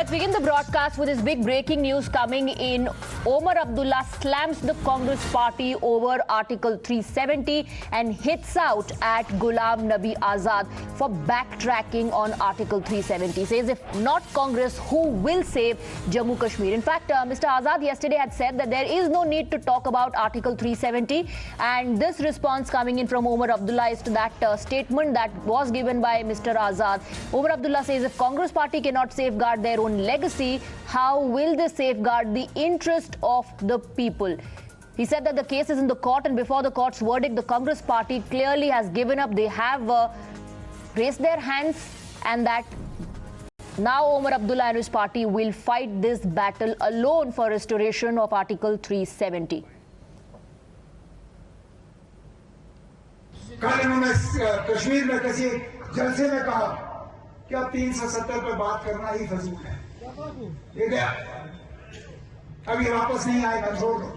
Let's begin the broadcast with this big breaking news coming in. Omar Abdullah slams the Congress party over Article 370 and hits out at Ghulam Nabi Azad for backtracking on Article 370. Says if not Congress, who will save Jammu Kashmir? In fact, Mr. Azad yesterday had said that there is no need to talk about Article 370, and this response coming in from Omar Abdullah is to that statement that was given by Mr. Azad. Omar Abdullah says if Congress party cannot safeguard their own legacy, how will they safeguard the interest of the people? He said that the case is in the court, and before the court's verdict, the Congress party clearly has given up. They have raised their hands, and that now Omar Abdullah and his party will fight this battle alone for restoration of Article 370. कल इन्होंने कश्मीर में किसी जलसे में कहा कि अब 370 पे बात करना ही फजूल है। ये गया, अब ये वापस नहीं आएगा, छोड़ दो।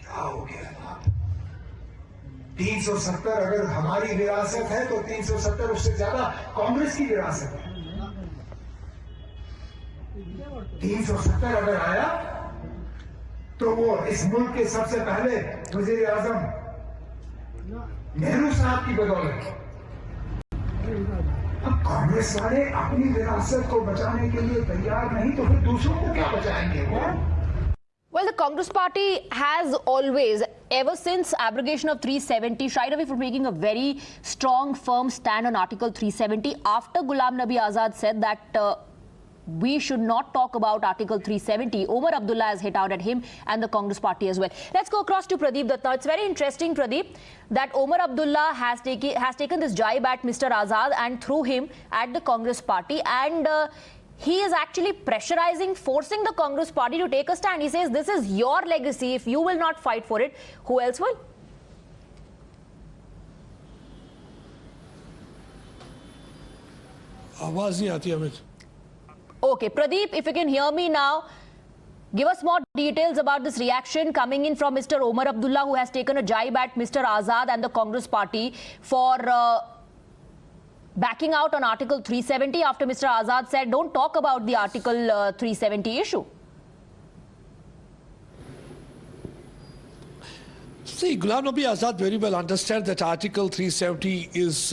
क्या हो गया? 370 अगर हमारी विरासत है तो 370 उससे ज्यादा कांग्रेस की विरासत है। 370 अगर आया तो वो इस मुल्क के सबसे पहले वजीर आजम नेहरू साहब की बदौलत। अब कांग्रेस वाले अपनी विरासत को बचाने के लिए तैयार नहीं तो फिर दूसरों को क्या बचाएंगे वो? Well, the Congress party has always, ever since abrogation of 370, shied away from taking a very strong, firm stand on Article 370. After Ghulam Nabi Azad said that we should not talk about Article 370, Omar Abdullah has hit out at him and the Congress party as well. Let's go across to Pradeep Datta. It's very interesting, Pradeep, that Omar Abdullah has taken this jibe at Mr. Azad and threw him at the Congress party, and he is actually pressurizing, forcing the Congress party to take a stand. He says, this is your legacy. If you will not fight for it, who else will? आवाज नहीं आती हमें। Okay, Pradeep, if you can hear me now, give us more details about this reaction coming in from Mr. Omar Abdullah, who has taken a jibe at Mr. Azad and the Congress party for backing out on Article 370 after Mr. Azad said, don't talk about the Article 370 issue. See, Ghulam Nabi Azad very well understands that Article 370 is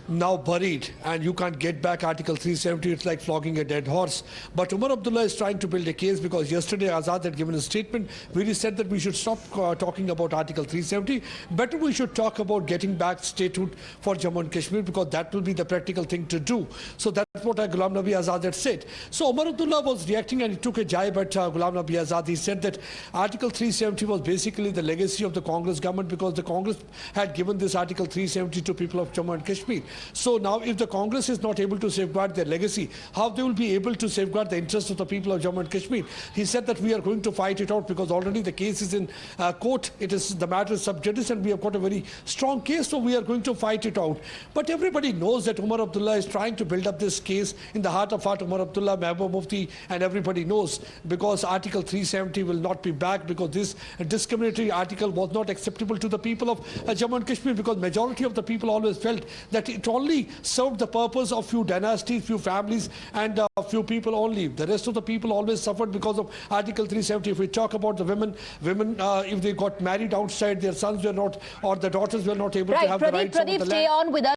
now buried and you can't get back Article 370. It's like flogging a dead horse. But Omar Abdullah is trying to build a case because yesterday Azad had given a statement where he said that we should stop talking about Article 370. Better we should talk about getting back statehood for Jammu and Kashmir, because that will be the practical thing to do. So that's what Ghulam Nabi Azad had said. So Omar Abdullah was reacting and he took a jibe at Ghulam Nabi Azad. He said that Article 370 was basically the legacy of the Congress government, because the Congress had given this Article 370 to people of Jammu and Kashmir. So now if the Congress is not able to safeguard their legacy, how they will be able to safeguard the interests of the people of Jammu and Kashmir? He said that we are going to fight it out because already the case is in court. The matter is sub judice and we have got a very strong case, so we are going to fight it out. But everybody knows that Omar Abdullah is trying to build up this case in the heart of heart. Omar Abdullah, Mehbooba Mufti, and everybody knows, because Article 370 will not be back, because this discriminatory article was not acceptable to the people of Jammu and Kashmir, because majority of the people always felt that it only served the purpose of few dynasties, few families and a few people only. The rest of the people always suffered because of Article 370. If we talk about the women, if they got married outside, their sons were not, or the daughters were not able to have the rights of the land. Pradeep, stay on with us.